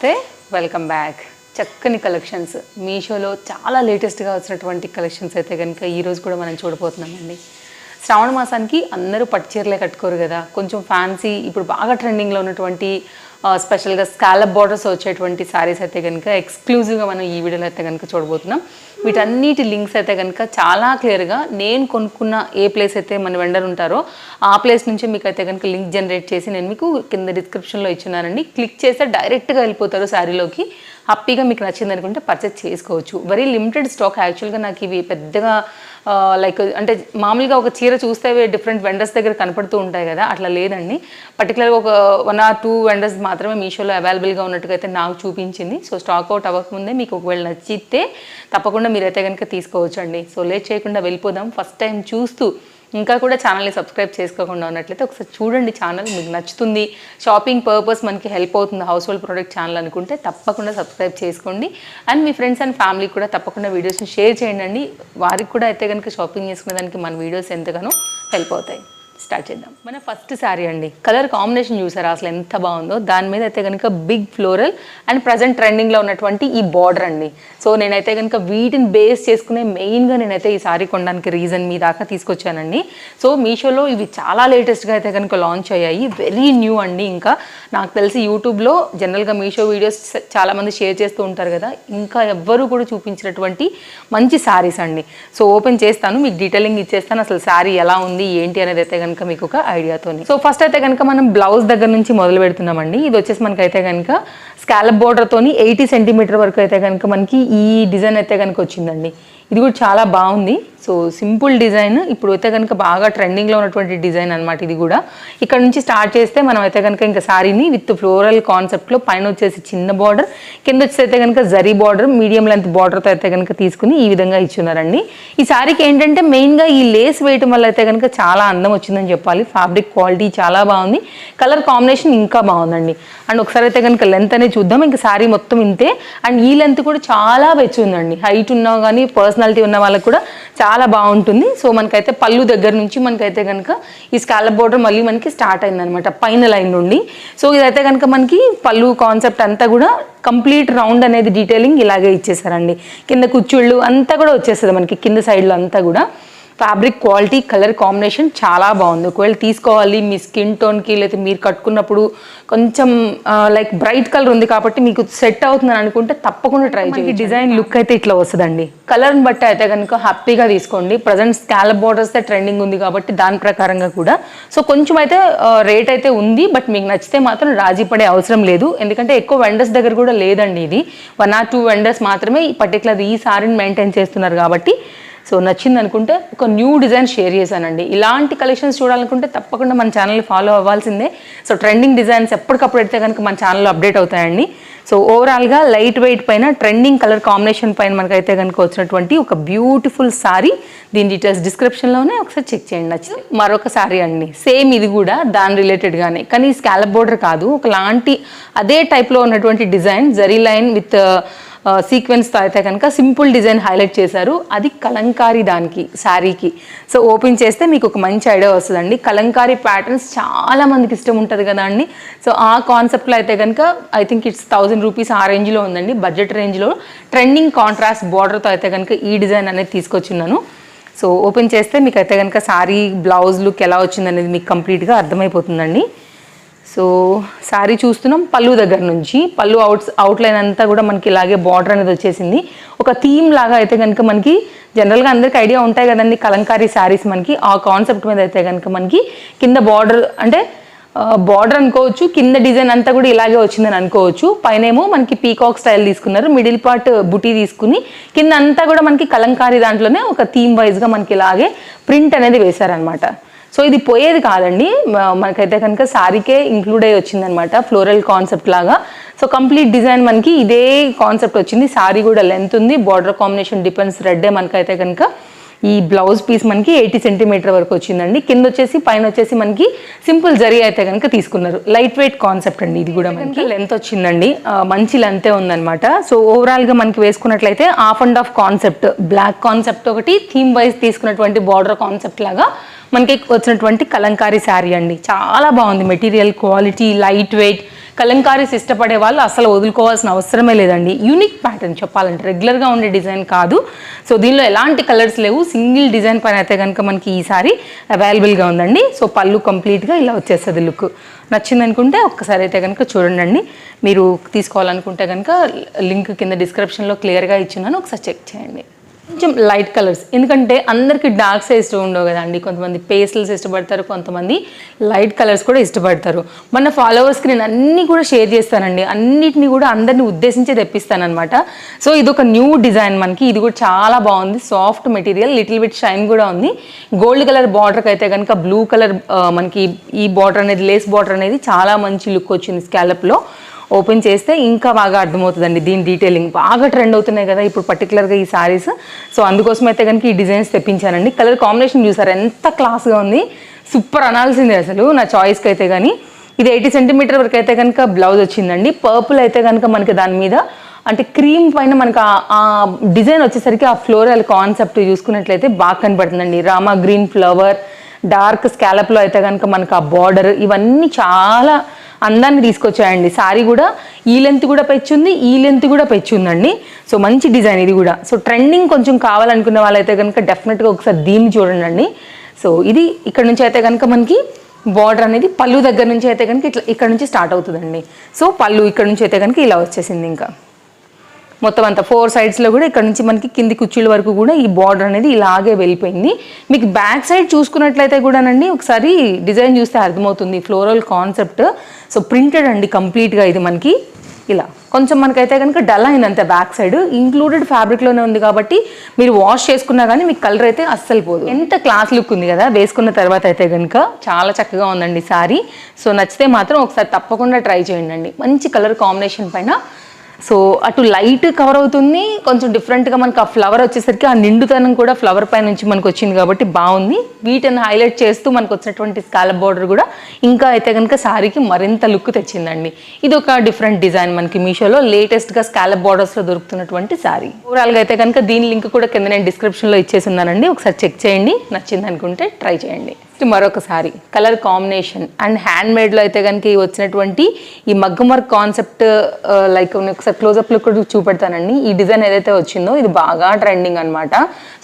నమస్తే, welcome back. చక్కని collections మీషోలో చాలా లేటెస్ట్గా వచ్చినటువంటి కలెక్షన్స్ అయితే కనుక ఈరోజు కూడా మనం చూడబోతున్నామండి. శ్రావణ మాసానికి అందరూ పట్టు చీరలే కట్టుకోరు కదా, కొంచెం ఫ్యాన్సీ ఇప్పుడు బాగా ట్రెండింగ్లో ఉన్నటువంటి స్పెషల్గా స్కాలప్ బార్డర్స్ వచ్చేటువంటి శారీస్ అయితే కనుక ఎక్స్క్లూజివ్గా మనం ఈ వీడియోలో అయితే కనుక చూడబోతున్నాం. వీటన్నిటి లింక్స్ అయితే కనుక చాలా క్లియర్గా నేను కొనుక్కున్న ఏ ప్లేస్ అయితే మన వెండర్ ఉంటారో ఆ ప్లేస్ నుంచి మీకు అయితే కనుక లింక్ జనరేట్ చేసి నేను మీకు కింద డిస్క్రిప్షన్లో ఇచ్చున్నానండి. క్లిక్ చేస్తే డైరెక్ట్గా వెళ్ళిపోతారు శారీలోకి. హ్యాపీగా మీకు నచ్చింది అనుకుంటే పర్చేస్ చేసుకోవచ్చు. Very limited stock. యాక్చువల్గా నాకు ఇవి పెద్దగా లైక్ అంటే మామూలుగా ఒక చీర చూస్తే డిఫరెంట్ వెండర్స్ దగ్గర కనపడుతూ ఉంటాయి కదా, అట్లా లేదండి. పర్టికులర్గా ఒక 1 or 2 వెండర్స్ మాత్రమే మీషోలో అవైలబుల్గా ఉన్నట్టుగా అయితే నాకు చూపించింది. సో స్టాక్ అవుట్ అవ్వకముందే మీకు ఒకవేళ నచ్చితే తప్పకుండా మీరైతే కనుక తీసుకోవచ్చు అండి. సో లేట్ చేయకుండా వెళ్ళిపోదాం. ఫస్ట్ టైం చూస్తూ ఇంకా కూడా ఛానల్ని సబ్స్క్రైబ్ చేసుకోకుండా ఉన్నట్లయితే ఒకసారి చూడండి. ఛానల్ మీకు నచ్చుతుంది, షాపింగ్ పర్పస్ మనకి హెల్ప్ అవుతుంది, హౌస్ హోల్డ్ ప్రోడక్ట్ ఛానల్ అనుకుంటే తప్పకుండా సబ్స్క్రైబ్ చేసుకోండి. అండ్ మీ ఫ్రెండ్స్ అండ్ ఫ్యామిలీకి కూడా తప్పకుండా వీడియోస్ని షేర్ చేయండి. వారికి కూడా అయితే కనుక షాపింగ్ చేసుకునే దానికి మన వీడియోస్ ఎంతగానో హెల్ప్ అవుతాయి. స్టార్ట్ చేద్దాం. మన ఫస్ట్ శారీ అండి. కలర్ కాంబినేషన్ చూసారా అసలు ఎంత బాగుందో. దాని మీద అయితే కనుక బిగ్ ఫ్లోరల్ అండ్ ప్రజెంట్ ట్రెండింగ్లో ఉన్నటువంటి ఈ బార్డర్ అండి. సో నేనైతే కనుక వీటిని బేస్ చేసుకునే మెయిన్గా నేనైతే ఈ శారీ కొనడానికి రీజన్ మీ దాకా తీసుకొచ్చానండి. సో మీషోలో ఇవి చాలా లేటెస్ట్గా అయితే కనుక లాంచ్ అయ్యాయి. వెరీ న్యూ అండి. ఇంకా నాకు తెలిసి యూట్యూబ్లో జనరల్గా మీషో వీడియోస్ చాలామంది షేర్ చేస్తూ ఉంటారు కదా, ఇంకా ఎవ్వరూ కూడా చూపించినటువంటి మంచి శారీస్ అండి. సో ఓపెన్ చేస్తాను, మీకు డీటెయిలింగ్ ఇచ్చేస్తాను. అసలు శారీ ఎలా ఉంది ఏంటి అనేది అయితే కనుక మీకు ఒక ఐడియాతోని. సో ఫస్ట్ అయితే కనుక మనం బ్లౌజ్ దగ్గర నుంచి మొదలు పెడుతున్నామండి. ఇది వచ్చేసి మనకైతే కనుక స్కాలప్ బోర్డర్ తోని 80 సెంటీమీటర్ వరకు అయితే కనుక మనకి ఈ డిజైన్ అయితే కనుక వచ్చిందండి. ఇది కూడా చాలా బాగుంది. సో సింపుల్ డిజైన్, ఇప్పుడు అయితే కనుక బాగా ట్రెండింగ్లో ఉన్నటువంటి డిజైన్ అనమాట. ఇది కూడా ఇక్కడ నుంచి స్టార్ట్ చేస్తే మనం అయితే కనుక ఇంకా శారీని విత్ ఫ్లోరల్ కాన్సెప్ట్లో పైన వచ్చేసి చిన్న బార్డర్, కింద వచ్చేసి అయితే కనుక జరీ బార్డర్, మీడియం లెంత్ బార్డర్తో అయితే కనుక తీసుకుని ఈ విధంగా ఇచ్చున్నారండి. ఈ శారీకి ఏంటంటే మెయిన్గా ఈ లేస్ వేయటం వల్ల అయితే కనుక చాలా అందం వచ్చిందని చెప్పాలి. ఫ్యాబ్రిక్ క్వాలిటీ చాలా బాగుంది, కలర్ కాంబినేషన్ ఇంకా బాగుందండి. అండ్ ఒకసారి అయితే కనుక లెంత్ అనేది చూద్దాం. ఇంకా శారీ మొత్తం ఇంతే. అండ్ ఈ లెంత్ కూడా చాలా వెచ్చి ఉందండి. హైట్ ఉన్నా కానీ పర్సనాలిటీ ఉన్న వాళ్ళకి కూడా చాలా బాగుంటుంది. సో మనకైతే పళ్ళు దగ్గర నుంచి మనకైతే కనుక ఈ స్కాలప్ బోర్డర్ మళ్ళీ మనకి స్టార్ట్ అయిందనమాట పైన లైన్ నుండి. సో ఇదైతే కనుక మనకి పళ్ళు కాన్సెప్ట్ అంతా కూడా కంప్లీట్ రౌండ్ అనేది డీటెయిలింగ్ ఇలాగే ఇచ్చేసారండి. కింద కుచ్చుళ్ళు అంతా కూడా వచ్చేస్తుంది మనకి కింద సైడ్లో అంతా కూడా. ఫ్యాబ్రిక్ క్వాలిటీ, కలర్ కాంబినేషన్ చాలా బాగుంది. ఒకవేళ తీసుకోవాలి మీ స్కిన్ టోన్కి, లేకపోతే మీరు కట్టుకున్నప్పుడు కొంచెం లైక్ బ్రైట్ కలర్ ఉంది కాబట్టి మీకు సెట్ అవుతుందని అనుకుంటే తప్పకుండా ట్రై చేయండి. డిజైన్ లుక్ అయితే ఇట్లా వస్తుందండి. కలర్ని బట్టి అయితే కనుక హ్యాపీగా తీసుకోండి. ప్రజెంట్ స్కాలప్ బోర్డర్స్ ట్రెండింగ్ ఉంది కాబట్టి దాని ప్రకారంగా కూడా సో కొంచెం అయితే రేట్ అయితే ఉంది. బట్ మీకు నచ్చితే మాత్రం రాజీ పడే అవసరం లేదు. ఎందుకంటే ఎక్కువ వెండర్స్ దగ్గర కూడా లేదండి. ఇది 1 or 2 వెండర్స్ మాత్రమే ఈ పర్టికులర్ ఈ సారీని మెయింటైన్ చేస్తున్నారు కాబట్టి సో నచ్చింది అనుకుంటే ఒక న్యూ డిజైన్ షేర్ చేశానండి. ఇలాంటి కలెక్షన్స్ చూడాలనుకుంటే తప్పకుండా మన ఛానల్ని ఫాలో అవ్వాల్సిందే. సో ట్రెండింగ్ డిజైన్స్ ఎప్పటికప్పుడు అయితే కనుక మన ఛానల్లో అప్డేట్ అవుతాయండి. సో ఓవరాల్గా లైట్ వెయిట్ పైన ట్రెండింగ్ కలర్ కాంబినేషన్ పైన మనకైతే కనుక వచ్చినటువంటి ఒక బ్యూటిఫుల్ శారీ. దీని డీటెయిల్స్ డిస్క్రిప్షన్లోనే ఒకసారి చెక్ చేయండి. నచ్చితే మరొక శారీ అండి. సేమ్ ఇది కూడా దాని రిలేటెడ్గానే, కానీ స్కాలప్ బోర్డర్ కాదు, ఒకలాంటి అదే టైప్లో ఉన్నటువంటి డిజైన్ జరీ లైన్ విత్ సీక్వెన్స్తో అయితే కనుక సింపుల్ డిజైన్ హైలైట్ చేశారు. అది కలంకారీ దానికి శారీకి. సో ఓపెన్ చేస్తే మీకు ఒక మంచి ఐడియా వస్తుందండి. కలంకారీ ప్యాటర్న్స్ చాలా మందికి ఇష్టం ఉంటుంది కదా అండి. సో ఆ కాన్సెప్ట్లో అయితే కనుక ఐ థింక్ ఇట్స్ 1000 రూపీస్ ఆ రేంజ్లో ఉందండి. బడ్జెట్ రేంజ్లో ట్రెండింగ్ కాంట్రాస్ట్ బార్డర్తో అయితే కనుక ఈ డిజైన్ అనేది తీసుకొచ్చున్నాను. సో ఓపెన్ చేస్తే మీకు అయితే కనుక శారీ బ్లౌజ్ లుక్ ఎలా వచ్చిందనేది మీకు కంప్లీట్గా అర్థమైపోతుందండి. సో శారీ చూస్తున్నాం. పళ్ళు దగ్గర నుంచి పళ్ళు అవుట్లైన్ అంతా కూడా మనకి ఇలాగే బార్డర్ అనేది వచ్చేసింది. ఒక థీమ్ లాగా అయితే కనుక మనకి జనరల్గా అందరికి ఐడియా ఉంటాయి కదండి కలంకారీ శారీస్ మనకి. ఆ కాన్సెప్ట్ మీద అయితే కనుక మనకి కింద బార్డర్ అంటే బార్డర్ అనుకోవచ్చు, కింద డిజైన్ అంతా కూడా ఇలాగే వచ్చిందని అనుకోవచ్చు. పైనేమో మనకి పీకాక్ స్టైల్ తీసుకున్నారు, మిడిల్ పార్ట్ బుటీ తీసుకుని కింద అంతా కూడా మనకి కలంకారీ దాంట్లోనే ఒక థీమ్ వైజ్గా మనకి ఇలాగే ప్రింట్ అనేది వేశారనమాట. సో ఇది పోయేది కాదండి, మనకైతే కనుక శారీకే ఇంక్లూడ్ అయ్యి వచ్చిందనమాట ఫ్లోరల్ కాన్సెప్ట్ లాగా. సో కంప్లీట్ డిజైన్ మనకి ఇదే కాన్సెప్ట్ వచ్చింది. శారీ కూడా లెంత్ ఉంది, బార్డర్ కాంబినేషన్ డిపెండ్స్ రెడ్డే మనకైతే కనుక ఈ బ్లౌజ్ పీస్ మనకి 80 సెంటీమీటర్ వరకు వచ్చిందండి. కింద వచ్చేసి పైన వచ్చేసి మనకి సింపుల్ జరీ అయితే కనుక తీసుకున్నారు. లైట్ వెయిట్ కాన్సెప్ట్ అండి. ఇది కూడా మనకి లెంత్ వచ్చిందండి, మంచి లెంతే ఉందన్నమాట. సో ఓవరాల్గా మనకి వేసుకున్నట్లయితే half and half concept, block concept ఒకటి, థీమ్ వైజ్ తీసుకున్నటువంటి బార్డర్ కాన్సెప్ట్ లాగా మనకి వచ్చినటువంటి కలంకారీ శారీ అండి. చాలా బాగుంది, material quality, light weight. Kalamkaris ఇష్టపడే వాళ్ళు అసలు వదులుకోవాల్సిన అవసరమే లేదండి. యూనిక్ ప్యాటర్న్ చెప్పాలంటే, రెగ్యులర్గా ఉండే డిజైన్ కాదు. సో దీనిలో ఎలాంటి కలర్స్ లేవు, సింగిల్ డిజైన్ పైన అయితే కనుక మనకి ఈ సారీ అవైలబుల్గా ఉందండి. సో పళ్ళు కంప్లీట్గా ఇలా వచ్చేస్తుంది. లుక్ నచ్చింది అనుకుంటే ఒక్కసారి అయితే కనుక చూడండి. మీరు తీసుకోవాలనుకుంటే కనుక లింక్ కింద డిస్క్రిప్షన్లో క్లియర్గా ఇచ్చున్నాను, ఒకసారి చెక్ చేయండి. కొంచెం లైట్ కలర్స్, ఎందుకంటే అందరికీ డార్క్స్ ఇష్టం ఉండవు కదండి. కొంతమంది పేస్టల్స్ ఇష్టపడతారు, కొంతమంది లైట్ కలర్స్ కూడా ఇష్టపడతారు. మన ఫాలోవర్స్కి నేను అన్నీ కూడా షేర్ చేస్తానండి, అన్నిటిని కూడా అందరినీ ఉద్దేశించి తెప్పిస్తానమాట. సో ఇది ఒక న్యూ డిజైన్ మనకి, ఇది కూడా చాలా బాగుంది. Soft material, little bit shine కూడా ఉంది. గోల్డ్ కలర్ బార్డర్కి అయితే కనుక బ్లూ కలర్ మనకి ఈ బార్డర్ అనేది, లేస్ బార్డర్ అనేది చాలా మంచి లుక్ వచ్చింది. స్కాలప్లో ఓపెన్ చేస్తే ఇంకా బాగా అర్థమవుతుందండి. దీని డీటెయిలింగ్ బాగా ట్రెండ్ అవుతున్నాయి కదా ఇప్పుడు పర్టికులర్గా ఈ సారీస్. సో అందుకోసం అయితే కనుక ఈ డిజైన్స్ తెప్పించానండి. కలర్ కాంబినేషన్ చూసారు ఎంత క్లాస్గా ఉంది, సూపర్ అనాల్సిందే అసలు నా చాయిస్కి అయితే. కానీ ఇది 80 సెంటీమీటర్ వరకు అయితే కనుక బ్లౌజ్ వచ్చిందండి. పర్పుల్ అయితే కనుక మనకి దాని మీద అంటే క్రీమ్ పైన మనకి ఆ డిజైన్ వచ్చేసరికి ఆ ఫ్లోరల్ కాన్సెప్ట్ చూసుకున్నట్లయితే బాగా కనపడుతుందండి. రామా గ్రీన్ ఫ్లవర్, డార్క్ స్కాలప్లో అయితే కనుక మనకు ఆ బార్డర్, ఇవన్నీ చాలా అందాన్ని తీసుకొచ్చాయండి. సారీ కూడా ఈ లెంత్ కూడా పెంచుంది, ఈ లెంత్ కూడా పెంచుందండి. సో మంచి డిజైన్ ఇది కూడా. సో ట్రెండింగ్ కొంచెం కావాలనుకునే వాళ్ళైతే కనుక డెఫినెట్గా ఒకసారి దీన్ని చూడండి. సో ఇది ఇక్కడ నుంచి అయితే కనుక మనకి బార్డర్ అనేది పళ్ళు దగ్గర నుంచి అయితే కనుక ఇట్లా ఇక్కడ నుంచి స్టార్ట్ అవుతుందండి. సో పళ్ళు ఇక్కడ నుంచి అయితే కనుక ఇలా వచ్చేసింది. ఇంకా మొత్తం అంతా 4 సైడ్స్లో కూడా ఇక్కడ నుంచి మనకి కింది కుర్చీల వరకు కూడా ఈ బార్డర్ అనేది ఇలాగే వెళ్ళిపోయింది. మీకు బ్యాక్ సైడ్ చూసుకున్నట్లయితే కూడానండి ఒకసారి డిజైన్ చూస్తే అర్థమవుతుంది, ఫ్లోరల్ కాన్సెప్ట్. సో ప్రింటెడ్ అండి కంప్లీట్గా. ఇది మనకి ఇలా కొంచెం మనకైతే కనుక డల్ అయిందంతే. బ్యాక్ సైడ్ ఇంక్లూడెడ్ ఫ్యాబ్రిక్లోనే ఉంది కాబట్టి మీరు వాష్ చేసుకున్నా కానీ మీకు కలర్ అయితే అస్సలు పోదు. ఎంత క్లాస్ లుక్ ఉంది కదా వేసుకున్న తర్వాత అయితే కనుక. చాలా చక్కగా ఉందండి సారీ. సో నచ్చితే మాత్రం ఒకసారి తప్పకుండా ట్రై చేయండి. మంచి కలర్ కాంబినేషన్ పైన. సో అటు లైట్ కవర్ అవుతుంది, కొంచెం డిఫరెంట్గా మనకు ఆ ఫ్లవర్ వచ్చేసరికి ఆ నిండుతనం కూడా ఫ్లవర్ పై నుంచి మనకు వచ్చింది కాబట్టి బాగుంది. వీటిని హైలైట్ చేస్తూ మనకు వచ్చినటువంటి స్కాలప్ బార్డర్ కూడా ఇంకా అయితే కనుక సారీకి మరింత లుక్ తెచ్చిందండి. ఇది ఒక డిఫరెంట్ డిజైన్ మనకి మీషోలో లేటెస్ట్గా స్కాలప్ బార్డర్స్లో దొరుకుతున్నటువంటి సారీ. ఓవరాల్గా అయితే కనుక దీని లింక్ కూడా కింద నేను డిస్క్రిప్షన్లో ఇచ్చేసి ఉన్నానండి, ఒకసారి చెక్ చేయండి. నచ్చింది అనుకుంటే ట్రై చేయండి. మరొకసారి కలర్ కాంబినేషన్ అండ్ హ్యాండ్ మేడ్లో అయితే కనుక వచ్చినటువంటి ఈ మగ్గం వర్క్ కాన్సెప్ట్ లైక్ ఒకసారి క్లోజప్లో కూడా చూపెడతానండి. ఈ డిజైన్ ఏదైతే వచ్చిందో ఇది బాగా ట్రెండింగ్ అనమాట.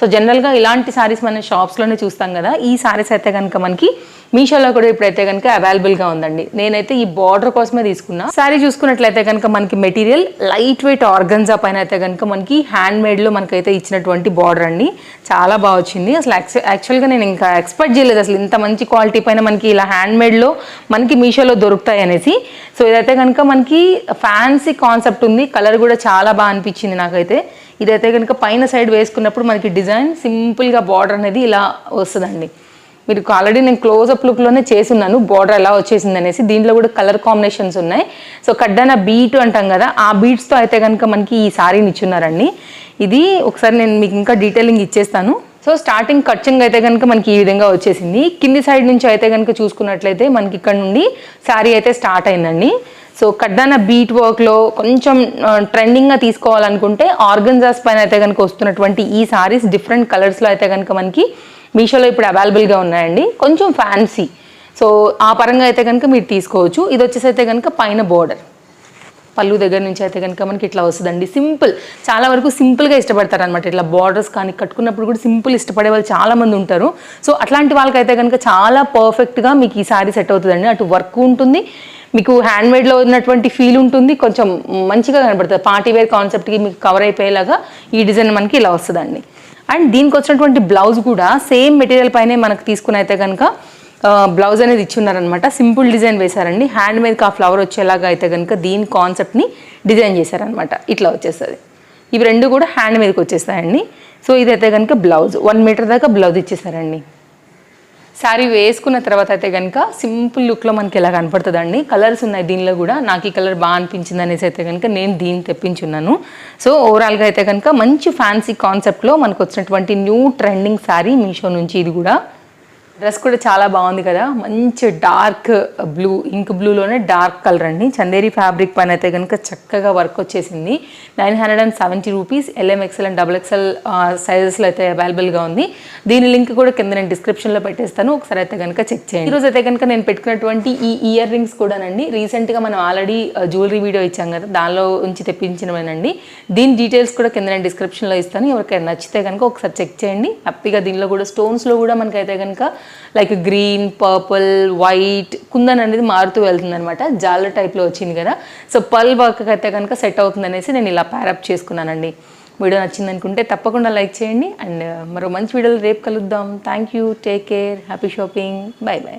సో జనరల్గా ఇలాంటి సారీస్ మన షాప్స్లోనే చూస్తాం కదా, ఈ సారీస్ అయితే కనుక మనకి మీషోలో కూడా ఇప్పుడైతే కనుక అవైలబుల్గా ఉందండి. నేనైతే ఈ బార్డర్ కోసమే తీసుకున్నా. సారీ చూసుకున్నట్లయితే కనుక మనకి మెటీరియల్ లైట్ వెయిట్ ఆర్గన్జా పైన అయితే కనుక మనకి హ్యాండ్ మేడ్లో మనకైతే ఇచ్చినటువంటి బార్డర్ అండి. చాలా బాగా వచ్చింది. అసలు యాక్చువల్గా నేను ఇంకా ఎక్స్పెక్ట్ చేయలేదు అసలు ఇంత మంచి క్వాలిటీ పైన మనకి ఇలా హ్యాండ్ మేడ్లో మనకి మీషోలో దొరుకుతాయి అనేసి. సో ఇదైతే కనుక మనకి ఫ్యాన్సీ కాన్సెప్ట్ ఉంది. కలర్ కూడా చాలా బాగా అనిపించింది నాకైతే. ఇదైతే కనుక పైన సైడ్ వేసుకున్నప్పుడు మనకి డిజైన్ సింపుల్గా బార్డర్ అనేది ఇలా వస్తుందండి. మీరు ఆల్రెడీ నేను క్లోజప్ లుక్లోనే చేసున్నాను బార్డర్ ఎలా వచ్చేసింది అనేసి. దీంట్లో కూడా కలర్ కాంబినేషన్స్ ఉన్నాయి. సో కడ్డాన బీట్ అంటాం కదా, ఆ బీట్స్తో అయితే కనుక మనకి ఈ సారీని ఇచ్చున్నారండి. ఇది ఒకసారి నేను మీకు ఇంకా డీటెయిలింగ్ ఇచ్చేస్తాను. సో స్టార్టింగ్ కట్చింగ్ అయితే కనుక మనకి ఈ విధంగా వచ్చేసింది. కింది సైడ్ నుంచి అయితే కనుక చూసుకున్నట్లయితే మనకి ఇక్కడ నుండి శారీ అయితే స్టార్ట్ అయిందండి. సో కడ్డాన బీట్ వర్క్లో కొంచెం ట్రెండింగ్గా తీసుకోవాలనుకుంటే ఆర్గన్జాస్ పైన అయితే కనుక వస్తున్నటువంటి ఈ సారీస్ డిఫరెంట్ కలర్స్లో అయితే కనుక మనకి మీషోలో ఇప్పుడు అవైలబుల్గా ఉన్నాయండి. కొంచెం ఫ్యాన్సీ, సో ఆ పరంగా అయితే కనుక మీరు తీసుకోవచ్చు. ఇది వచ్చేసి అయితే కనుక పైన బోర్డర్ పళ్ళు దగ్గర నుంచి అయితే కనుక మనకి ఇట్లా వస్తుందండి. సింపుల్, చాలా వరకు సింపుల్గా ఇష్టపడతారు అనమాట. ఇట్లా బార్డర్స్ కానీ కట్టుకున్నప్పుడు కూడా సింపుల్ ఇష్టపడే వాళ్ళు చాలామంది ఉంటారు. సో అట్లాంటి వాళ్ళకైతే కనుక చాలా పర్ఫెక్ట్గా మీకు ఈ సారీ సెట్ అవుతుందండి. అటు వర్క్ ఉంటుంది, మీకు హ్యాండ్మేడ్లో ఉన్నటువంటి ఫీల్ ఉంటుంది, కొంచెం మంచిగా కనబడుతుంది. పార్టీ వేర్ కాన్సెప్ట్కి మీకు కవర్ అయిపోయేలాగా ఈ డిజైన్ మనకి ఇలా వస్తుందండి. అండ్ దీనికి వచ్చినటువంటి బ్లౌజ్ కూడా సేమ్ మెటీరియల్ పైనే మనకు తీసుకుని అయితే కనుక బ్లౌజ్ అనేది ఇచ్చున్నారనమాట. సింపుల్ డిజైన్ వేశారండి. హ్యాండ్ మీదకి ఆ ఫ్లవర్ వచ్చేలాగా అయితే కనుక దీని కాన్సెప్ట్ని డిజైన్ చేశారనమాట. ఇట్లా వచ్చేస్తుంది. ఇవి రెండు కూడా హ్యాండ్ మీదకి వచ్చేస్తాయండి. సో ఇదైతే కనుక బ్లౌజ్ 1 మీటర్ దాకా బ్లౌజ్ ఇచ్చేసారండి. శారీ వేసుకున్న తర్వాత అయితే కనుక సింపుల్ లుక్లో మనకి ఎలా కనపడుతుందండి. కలర్స్ ఉన్నాయి దీనిలో కూడా. నాకు ఈ కలర్ బాగా అనిపించింది అనేసి అయితే కనుక నేను దీన్ని తెప్పించున్నాను. సో ఓవరాల్గా అయితే కనుక మంచి ఫ్యాన్సీ కాన్సెప్ట్లో మనకు వచ్చినటువంటి న్యూ ట్రెండింగ్ శారీ మీషో నుంచి. ఇది కూడా డ్రెస్ కూడా చాలా బాగుంది కదా, మంచి డార్క్ బ్లూ, ఇంక్ బ్లూలోనే డార్క్ కలర్ అండి. చందేరి ఫ్యాబ్రిక్ పైన అయితే కనుక చక్కగా వర్క్ వచ్చేసింది. 970 rupees. LM, XL and XXL సైజెస్లో అయితే అవైలబుల్గా ఉంది. దీని లింక్ కూడా కింద నేను డిస్క్రిప్షన్లో పెట్టేస్తాను, ఒకసారి అయితే కనుక చెక్ చేయండి. ఈరోజు అయితే కనుక నేను పెట్టుకున్నటువంటి ఈ ఇయర్ రింగ్స్ కూడానండి రీసెంట్గా మనం ఆల్రెడీ జ్యువెలరీ వీడియో ఇచ్చాం కదా, దానిలో ఉంచి తెప్పించినవేనండి. దీని డీటెయిల్స్ కూడా కింద నేను డిస్క్రిప్షన్లో ఇస్తాను, ఎవరికైనా నచ్చితే కనుక ఒకసారి చెక్ చేయండి. హ్యాపీగా దీనిలో కూడా స్టోన్స్లో కూడా మనకైతే కనుక like green, purple, white kundan అనేది మారుతూ వెళ్తుంది అనమాట. జాలర్ టైప్లో వచ్చింది కదా, సో పర్ల్ వర్క్ అయితే కనుక సెట్ అవుతుంది అనేసి నేను ఇలా ప్యారప్ చేసుకున్నానండి. వీడియో నచ్చింది అనుకుంటే తప్పకుండా లైక్ చేయండి. అండ్ మరో మంచి వీడియోలో రేపు కలుద్దాం. Thank you, take care, happy shopping, by by.